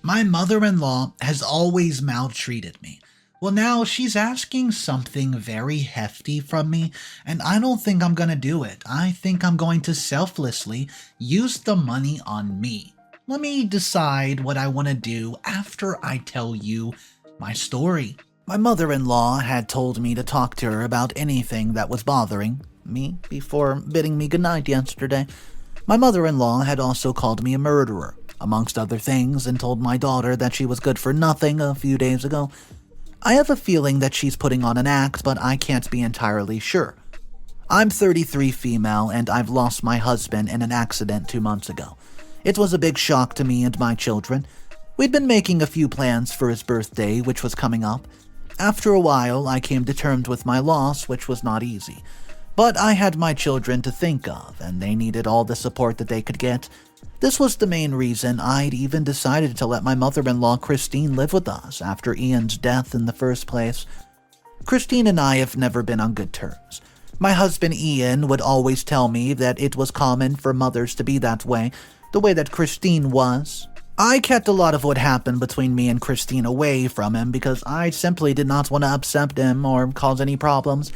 My mother-in-law has always maltreated me. Well, now she's asking something very hefty from me, and I don't think I'm gonna do it. I think I'm going to selflessly use the money on me. Let me decide what I want to do after I tell you my story. My mother-in-law had told me to talk to her about anything that was bothering me before bidding me goodnight yesterday. My mother-in-law had also called me a murderer, amongst other things, and told my daughter that she was good for nothing a few days ago. I have a feeling that she's putting on an act, but I can't be entirely sure. I'm 33 female, and I've lost my husband in an accident 2 months ago. It was a big shock to me and my children. We'd been making a few plans for his birthday, which was coming up. After a while, I came to terms with my loss, which was not easy. But I had my children to think of, and they needed all the support that they could get. This was the main reason I'd even decided to let my mother-in-law Christine live with us after Ian's death in the first place. Christine and I have never been on good terms. My husband Ian would always tell me that it was common for mothers to be that way, the way that Christine was. I kept a lot of what happened between me and Christine away from him because I simply did not want to upset him or cause any problems,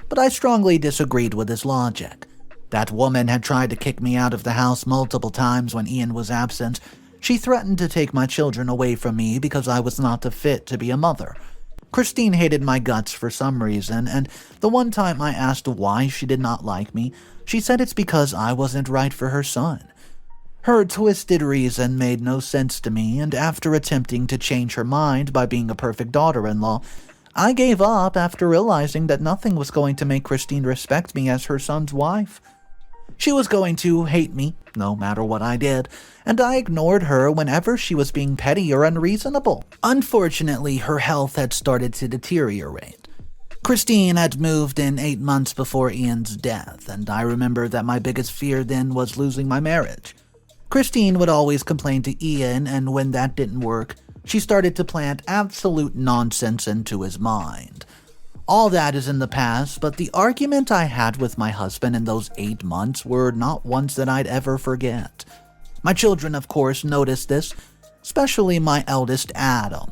but I strongly disagreed with his logic. That woman had tried to kick me out of the house multiple times when Ian was absent. She threatened to take my children away from me because I was not a fit to be a mother. Christine hated my guts for some reason, and the one time I asked why she did not like me, she said it's because I wasn't right for her son. Her twisted reason made no sense to me, and after attempting to change her mind by being a perfect daughter-in-law, I gave up after realizing that nothing was going to make Christine respect me as her son's wife. She was going to hate me, no matter what I did, and I ignored her whenever she was being petty or unreasonable. Unfortunately, her health had started to deteriorate. Christine had moved in 8 months before Ian's death, and I remember that my biggest fear then was losing my marriage. Christine would always complain to Ian, and when that didn't work, she started to plant absolute nonsense into his mind. All that is in the past, but the argument I had with my husband in those 8 months were not ones that I'd ever forget. My children, of course, noticed this, especially my eldest, Adam.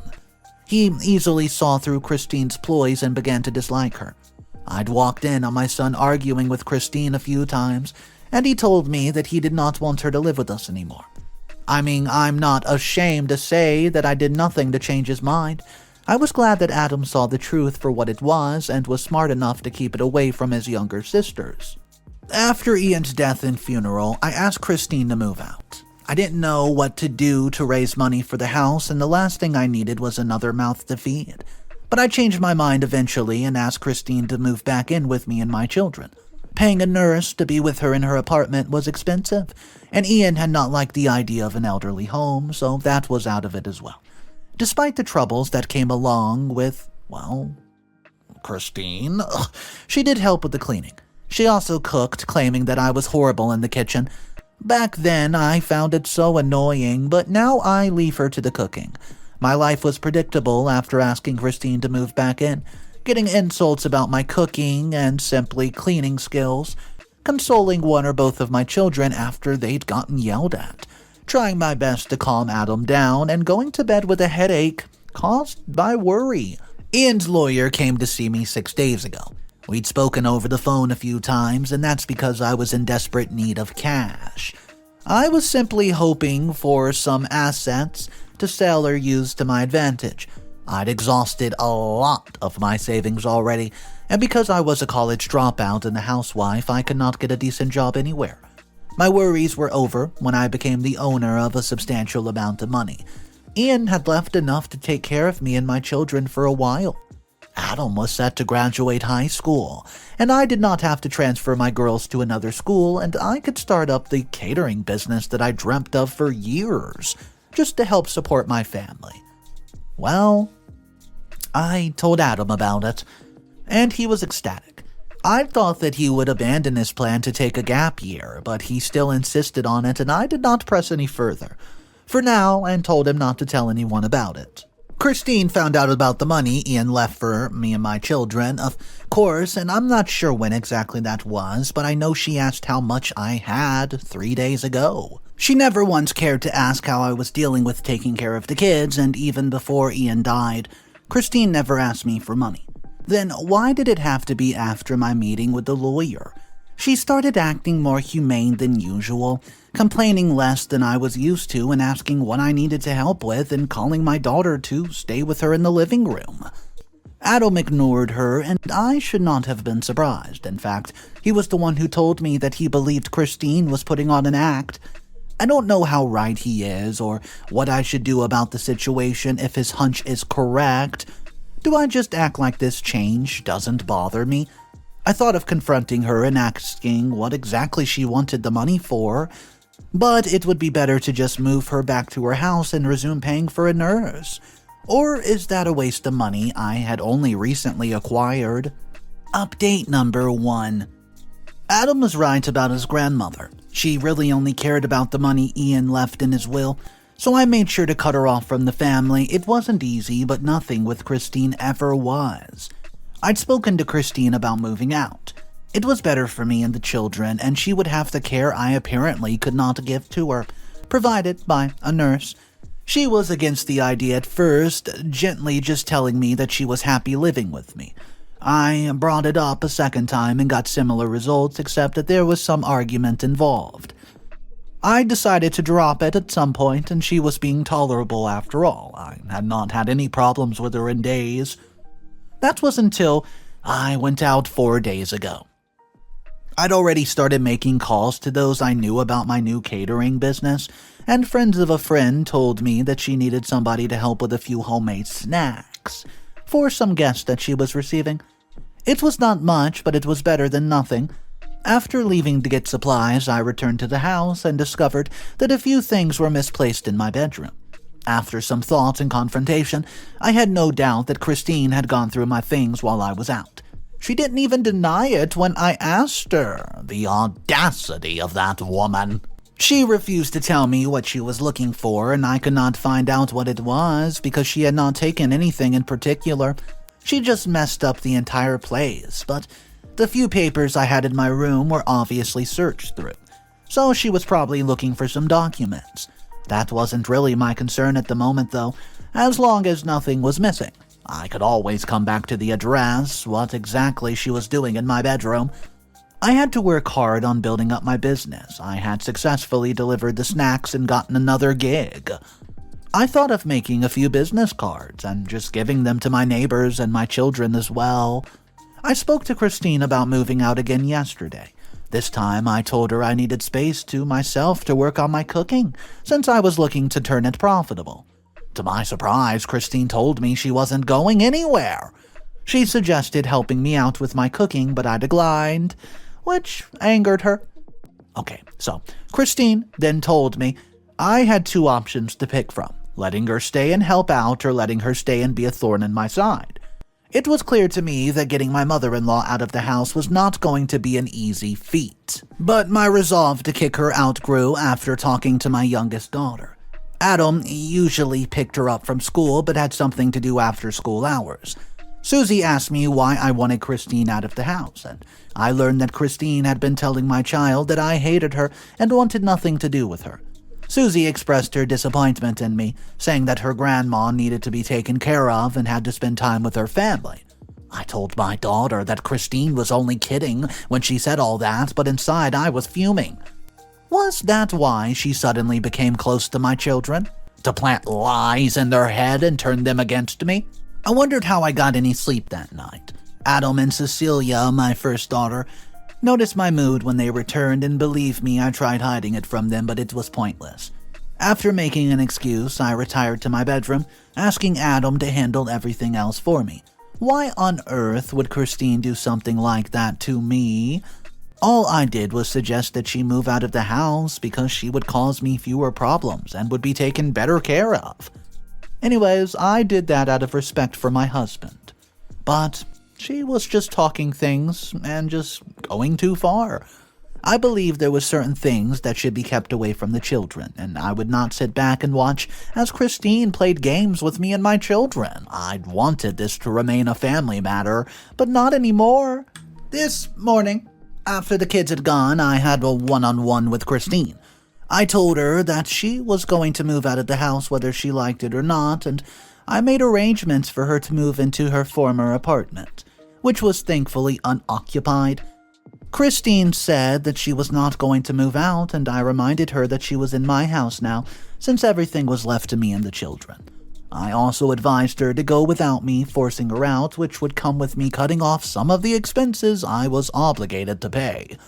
He easily saw through Christine's ploys and began to dislike her. I'd walked in on my son arguing with Christine a few times, and he told me that he did not want her to live with us anymore. I mean, I'm not ashamed to say that I did nothing to change his mind. I was glad that Adam saw the truth for what it was and was smart enough to keep it away from his younger sisters. After Ian's death and funeral, I asked Christine to move out. I didn't know what to do to raise money for the house, and the last thing I needed was another mouth to feed. But I changed my mind eventually and asked Christine to move back in with me and my children. Paying a nurse to be with her in her apartment was expensive, and Ian had not liked the idea of an elderly home, so that was out of it as well. Despite the troubles that came along with, well, Christine, she did help with the cleaning. She also cooked, claiming that I was horrible in the kitchen. Back then, I found it so annoying, but now I leave her to the cooking. My life was predictable after asking Christine to move back in, getting insults about my cooking and simply cleaning skills, consoling one or both of my children after they'd gotten yelled at, trying my best to calm Adam down, and going to bed with a headache caused by worry. Ian's lawyer came to see me 6 days ago. We'd spoken over the phone a few times, and that's because I was in desperate need of cash. I was simply hoping for some assets to sell or use to my advantage. I'd exhausted a lot of my savings already, and because I was a college dropout and a housewife, I could not get a decent job anywhere. My worries were over when I became the owner of a substantial amount of money. Ian had left enough to take care of me and my children for a while. Adam was set to graduate high school, and I did not have to transfer my girls to another school, and I could start up the catering business that I dreamt of for years, just to help support my family. Well, I told Adam about it, and he was ecstatic. I thought that he would abandon his plan to take a gap year, but he still insisted on it, and I did not press any further, for now, and told him not to tell anyone about it. Christine found out about the money Ian left for me and my children, of course, and I'm not sure when exactly that was, but I know she asked how much I had 3 days ago. She never once cared to ask how I was dealing with taking care of the kids, and even before Ian died, Christine never asked me for money. Then why did it have to be after my meeting with the lawyer? She started acting more humane than usual, complaining less than I was used to and asking what I needed to help with and calling my daughter to stay with her in the living room. Adam ignored her, and I should not have been surprised. In fact, he was the one who told me that he believed Christine was putting on an act. I don't know how right he is or what I should do about the situation if his hunch is correct. Do I just act like this change doesn't bother me? I thought of confronting her and asking what exactly she wanted the money for, but it would be better to just move her back to her house and resume paying for a nurse. Or is that a waste of money I had only recently acquired? Update number 1. Adam was right about his grandmother. She really only cared about the money Ian left in his will, so I made sure to cut her off from the family. It wasn't easy, but nothing with Christine ever was. I'd spoken to Christine about moving out. It was better for me and the children, and she would have the care I apparently could not give to her, provided by a nurse. She was against the idea at first, gently just telling me that she was happy living with me. I brought it up a second time and got similar results, except that there was some argument involved. I decided to drop it at some point, and she was being tolerable after all. I had not had any problems with her in days. That was until I went out 4 days ago. I'd already started making calls to those I knew about my new catering business, and friends of a friend told me that she needed somebody to help with a few homemade snacks for some guests that she was receiving. It was not much, but it was better than nothing. After leaving to get supplies, I returned to the house and discovered that a few things were misplaced in my bedroom. After some thought and confrontation, I had no doubt that Christine had gone through my things while I was out. She didn't even deny it when I asked her. The audacity of that woman. She refused to tell me what she was looking for, and I could not find out what it was because she had not taken anything in particular. She just messed up the entire place, but the few papers I had in my room were obviously searched through, so she was probably looking for some documents. That wasn't really my concern at the moment, though, as long as nothing was missing. I could always come back to the address, what exactly she was doing in my bedroom. I had to work hard on building up my business. I had successfully delivered the snacks and gotten another gig. I thought of making a few business cards and just giving them to my neighbors and my children as well. I spoke to Christine about moving out again yesterday. This time I told her I needed space to myself to work on my cooking, since I was looking to turn it profitable. To my surprise, Christine told me she wasn't going anywhere. She suggested helping me out with my cooking, but I declined, which angered her. Okay, so Christine then told me I had 2 options to pick from, letting her stay and help out or letting her stay and be a thorn in my side. It was clear to me that getting my mother-in-law out of the house was not going to be an easy feat, but my resolve to kick her out grew after talking to my youngest daughter. Adam usually picked her up from school but had something to do after school hours. Susie asked me why I wanted Christine out of the house, and I learned that Christine had been telling my child that I hated her and wanted nothing to do with her. Susie expressed her disappointment in me, saying that her grandma needed to be taken care of and had to spend time with her family. I told my daughter that Christine was only kidding when she said all that, but inside I was fuming. Was that why she suddenly became close to my children? To plant lies in their head and turn them against me? I wondered how I got any sleep that night. Adam and Cecilia, my first daughter, noticed my mood when they returned, and believe me, I tried hiding it from them, but it was pointless. After making an excuse, I retired to my bedroom, asking Adam to handle everything else for me. Why on earth would Christine do something like that to me? All I did was suggest that she move out of the house because she would cause me fewer problems and would be taken better care of. Anyways, I did that out of respect for my husband. But she was just talking things and just going too far. I believe there were certain things that should be kept away from the children, and I would not sit back and watch as Christine played games with me and my children. I'd wanted this to remain a family matter, but not anymore. This morning, after the kids had gone, I had a one-on-one with Christine. I told her that she was going to move out of the house whether she liked it or not, and I made arrangements for her to move into her former apartment, which was thankfully unoccupied. Christine said that she was not going to move out, and I reminded her that she was in my house now, since everything was left to me and the children. I also advised her to go without me forcing her out, which would come with me cutting off some of the expenses I was obligated to pay.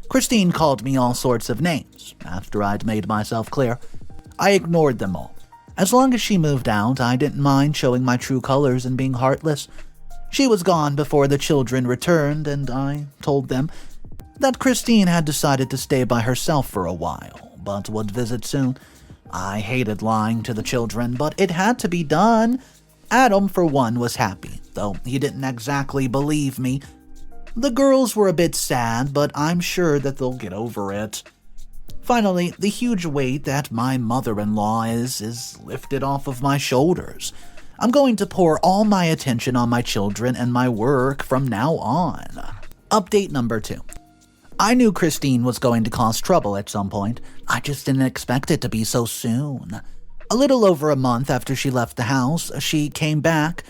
Christine called me all sorts of names after I'd made myself clear. I ignored them all. As long as she moved out, I didn't mind showing my true colors and being heartless. She was gone before the children returned, and I told them that Christine had decided to stay by herself for a while, but would visit soon. I hated lying to the children, but it had to be done. Adam, for one, was happy, though he didn't exactly believe me. The girls were a bit sad, but I'm sure that they'll get over it. Finally, the huge weight that my mother-in-law is lifted off of my shoulders. I'm going to pour all my attention on my children and my work from now on. Update number 2. I knew Christine was going to cause trouble at some point. I just didn't expect it to be so soon. A little over a month after she left the house, she came back,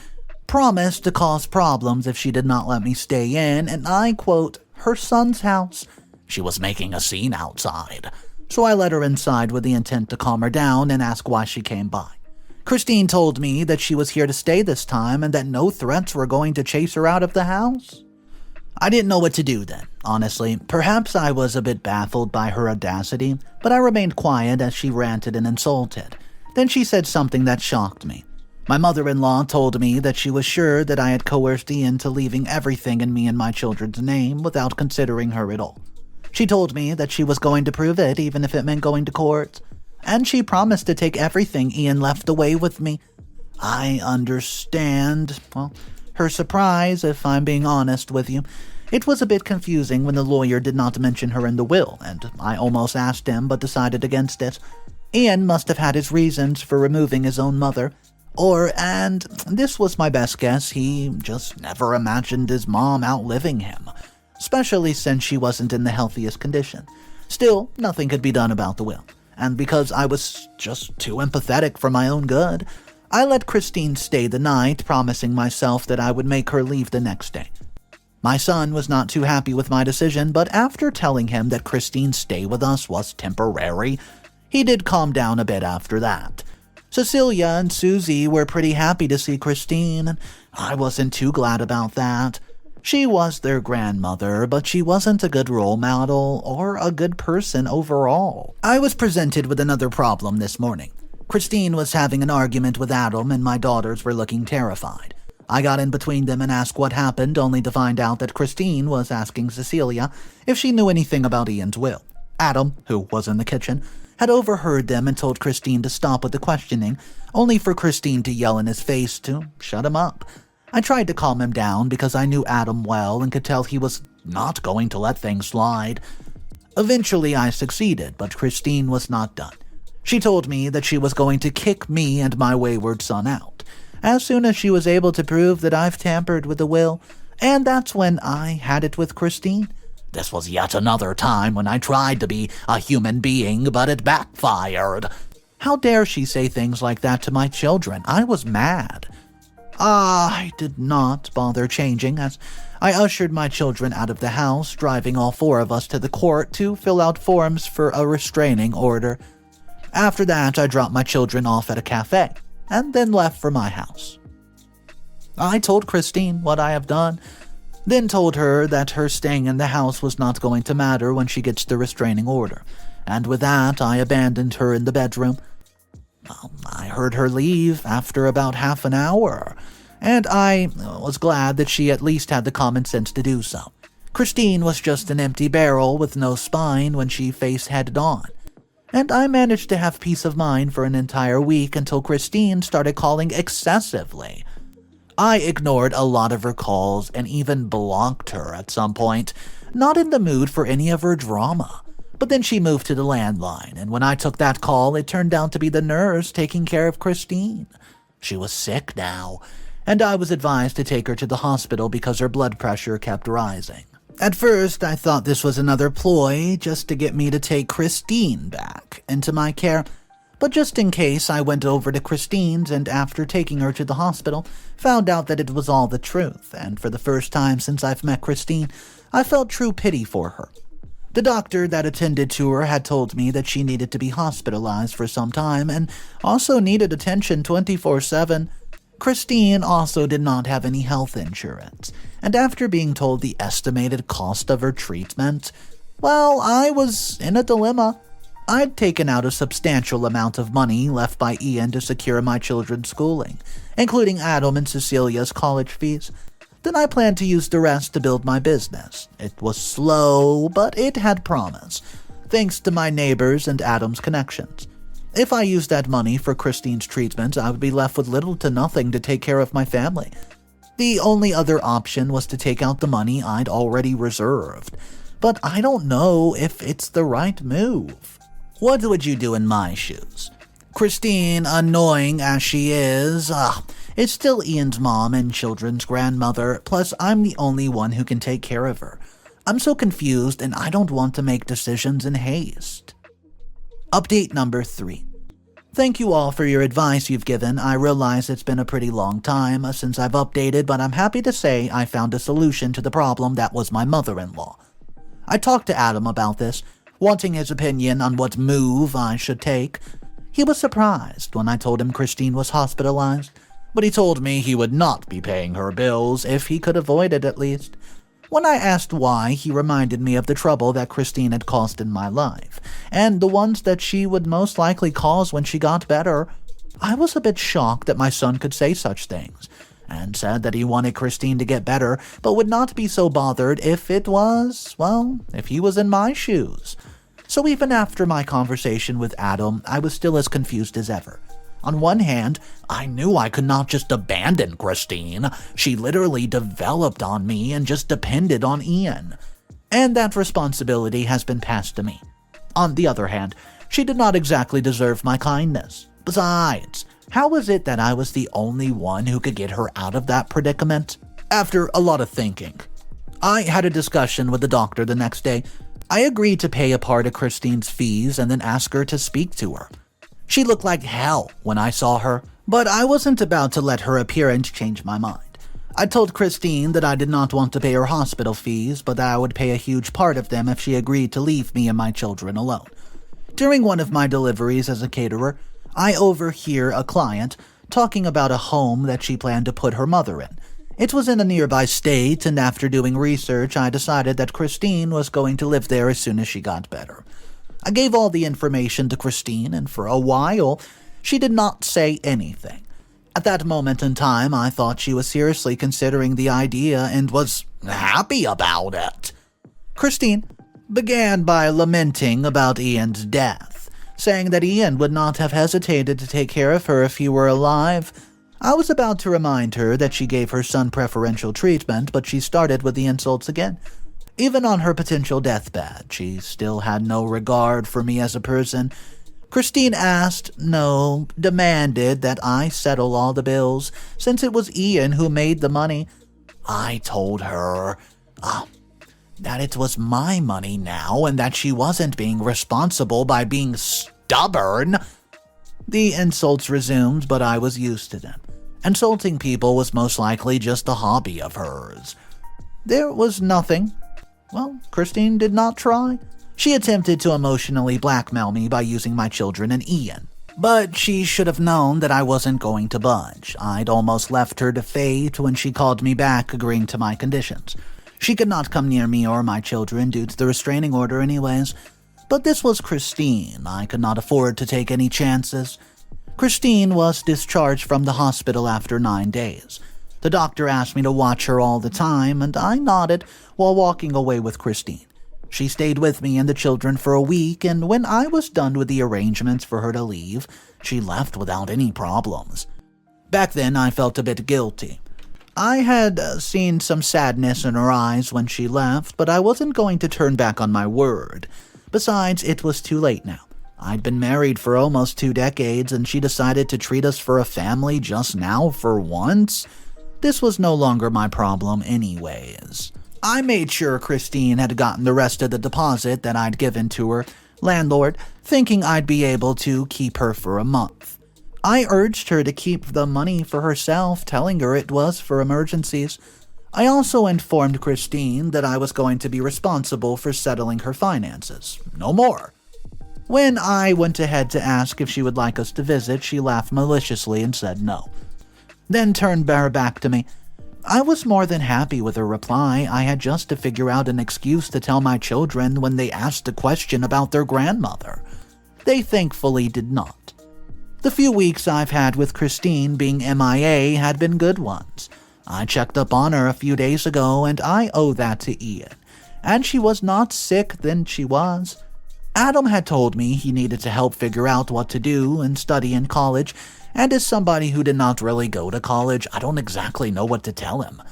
promised to cause problems if she did not let me stay in, and I quote, her son's house. She was making a scene outside. So I let her inside with the intent to calm her down and ask why she came by. Christine told me that she was here to stay this time and that no threats were going to chase her out of the house. I didn't know what to do then, honestly. Perhaps I was a bit baffled by her audacity, but I remained quiet as she ranted and insulted. Then she said something that shocked me. My mother-in-law told me that she was sure that I had coerced Ian to leaving everything in me and my children's name without considering her at all. She told me that she was going to prove it even if it meant going to court, and she promised to take everything Ian left away with me. I understand, her surprise, if I'm being honest with you. It was a bit confusing when the lawyer did not mention her in the will, and I almost asked him but decided against it. Ian must have had his reasons for removing his own mother, and this was my best guess, he just never imagined his mom outliving him, especially since she wasn't in the healthiest condition. Still, nothing could be done about the will, and because I was just too empathetic for my own good, I let Christine stay the night, promising myself that I would make her leave the next day. My son was not too happy with my decision, but after telling him that Christine's stay with us was temporary, he did calm down a bit after that. Cecilia and Susie were pretty happy to see Christine, and I wasn't too glad about that. She was their grandmother, but she wasn't a good role model or a good person overall. I was presented with another problem this morning. Christine was having an argument with Adam, and my daughters were looking terrified. I got in between them and asked what happened, only to find out that Christine was asking Cecilia if she knew anything about Ian's will. Adam, who was in the kitchen, had overheard them and told Christine to stop with the questioning, only for Christine to yell in his face to shut him up. I tried to calm him down because I knew Adam well and could tell he was not going to let things slide. Eventually I succeeded, but Christine was not done. She told me that she was going to kick me and my wayward son out, as soon as she was able to prove that I've tampered with the will, and that's when I had it with Christine. This was yet another time when I tried to be a human being, but it backfired. How dare she say things like that to my children? I was mad. I did not bother changing as I ushered my children out of the house, driving all 4 of us to the court to fill out forms for a restraining order. After that, I dropped my children off at a cafe and then left for my house. I told Christine what I have done, then told her that her staying in the house was not going to matter when she gets the restraining order, and with that, I abandoned her in the bedroom. I heard her leave after about half an hour, and I was glad that she at least had the common sense to do so. Christine was just an empty barrel with no spine when she faced head-on, and I managed to have peace of mind for an entire week until Christine started calling excessively. I ignored a lot of her calls and even blocked her at some point, not in the mood for any of her drama. But then she moved to the landline, and when I took that call, it turned out to be the nurse taking care of Christine. She was sick now, and I was advised to take her to the hospital because her blood pressure kept rising. At first, I thought this was another ploy just to get me to take Christine back into my care. But just in case, I went over to Christine's and after taking her to the hospital, found out that it was all the truth, and for the first time since I've met Christine, I felt true pity for her. The doctor that attended to her had told me that she needed to be hospitalized for some time and also needed attention 24/7. Christine also did not have any health insurance, and after being told the estimated cost of her treatment, well, I was in a dilemma. I'd taken out a substantial amount of money left by Ian to secure my children's schooling, including Adam and Cecilia's college fees. Then I planned to use the rest to build my business. It was slow, but it had promise, thanks to my neighbors and Adam's connections. If I used that money for Christine's treatment, I would be left with little to nothing to take care of my family. The only other option was to take out the money I'd already reserved, but I don't know if it's the right move. What would you do in my shoes? Christine, annoying as she is, still Ian's mom and children's grandmother, plus I'm the only one who can take care of her. I'm so confused and I don't want to make decisions in haste. Update number 3. Thank you all for your advice you've given. I realize it's been a pretty long time since I've updated, but I'm happy to say I found a solution to the problem that was my mother-in-law. I talked to Adam about this, wanting his opinion on what move I should take. He was surprised when I told him Christine was hospitalized, but he told me he would not be paying her bills if he could avoid it at least. When I asked why, he reminded me of the trouble that Christine had caused in my life, and the ones that she would most likely cause when she got better. I was a bit shocked that my son could say such things, and said that he wanted Christine to get better, but would not be so bothered if he was in my shoes. So even after my conversation with Adam, I was still as confused as ever. On one hand, I knew I could not just abandon Christine. She literally developed on me and just depended on Ian. And that responsibility has been passed to me. On the other hand, she did not exactly deserve my kindness. Besides, how was it that I was the only one who could get her out of that predicament? After a lot of thinking, I had a discussion with the doctor the next day. I agreed to pay a part of Christine's fees and then ask her to speak to her. She looked like hell when I saw her, but I wasn't about to let her appearance change my mind. I told Christine that I did not want to pay her hospital fees, but that I would pay a huge part of them if she agreed to leave me and my children alone. During one of my deliveries as a caterer, I overhear a client talking about a home that she planned to put her mother in. It was in a nearby state, and after doing research, I decided that Christine was going to live there as soon as she got better. I gave all the information to Christine, and for a while, she did not say anything. At that moment in time, I thought she was seriously considering the idea and was happy about it. Christine began by lamenting about Ian's death, saying that Ian would not have hesitated to take care of her if he were alive. I was about to remind her that she gave her son preferential treatment, but she started with the insults again. Even on her potential deathbed, she still had no regard for me as a person. Christine demanded that I settle all the bills, since it was Ian who made the money. I told her that it was my money now and that she wasn't being responsible by being stubborn. The insults resumed, but I was used to them. Insulting people was most likely just a hobby of hers. There was nothing. Well, Christine did not try. She attempted to emotionally blackmail me by using my children and Ian. But she should have known that I wasn't going to budge. I'd almost left her to fate when she called me back agreeing to my conditions. She could not come near me or my children due to the restraining order anyways. But this was Christine. I could not afford to take any chances. Christine was discharged from the hospital after 9 days. The doctor asked me to watch her all the time, and I nodded while walking away with Christine. She stayed with me and the children for a week, and when I was done with the arrangements for her to leave, she left without any problems. Back then, I felt a bit guilty. I had seen some sadness in her eyes when she left, but I wasn't going to turn back on my word. Besides, it was too late now. I'd been married for almost 2 decades, and she decided to treat us for a family just now for once. This was no longer my problem anyways. I made sure Christine had gotten the rest of the deposit that I'd given to her landlord, thinking I'd be able to keep her for a month. I urged her to keep the money for herself, telling her it was for emergencies. I also informed Christine that I was going to be responsible for settling her finances. No more. When I went ahead to ask if she would like us to visit, she laughed maliciously and said no. Then turned her back to me. I was more than happy with her reply. I had just to figure out an excuse to tell my children when they asked a question about their grandmother. They thankfully did not. The few weeks I've had with Christine being MIA had been good ones. I checked up on her a few days ago, and I owe that to Ian. And she was not sick, then she was. Adam had told me he needed to help figure out what to do and study in college, and as somebody who did not really go to college, I don't exactly know what to tell him.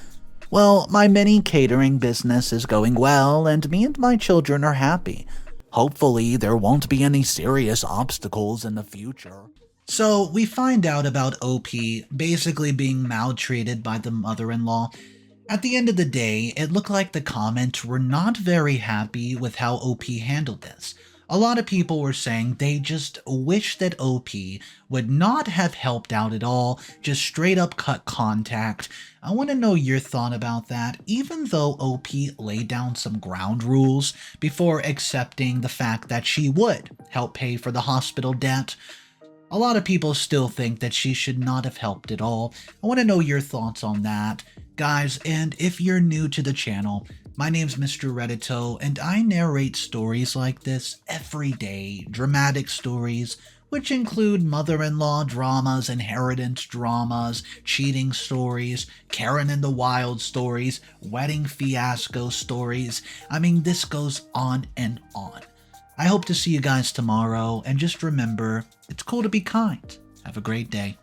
Well, my mini catering business is going well, and me and my children are happy. Hopefully, there won't be any serious obstacles in the future. So, we find out about OP basically being maltreated by the mother-in-law. At the end of the day, it looked like the comments were not very happy with how OP handled this. A lot of people were saying they just wish that OP would not have helped out at all, just straight up cut contact. I want to know your thought about that, even though OP laid down some ground rules before accepting the fact that she would help pay for the hospital debt. A lot of people still think that she should not have helped at all. I want to know your thoughts on that, guys, and if you're new to the channel, my name's Mr. Reddito, and I narrate stories like this every day, dramatic stories, which include mother-in-law dramas, inheritance dramas, cheating stories, Karen in the Wild stories, wedding fiasco stories. I mean, this goes on and on. I hope to see you guys tomorrow, and just remember, it's cool to be kind. Have a great day.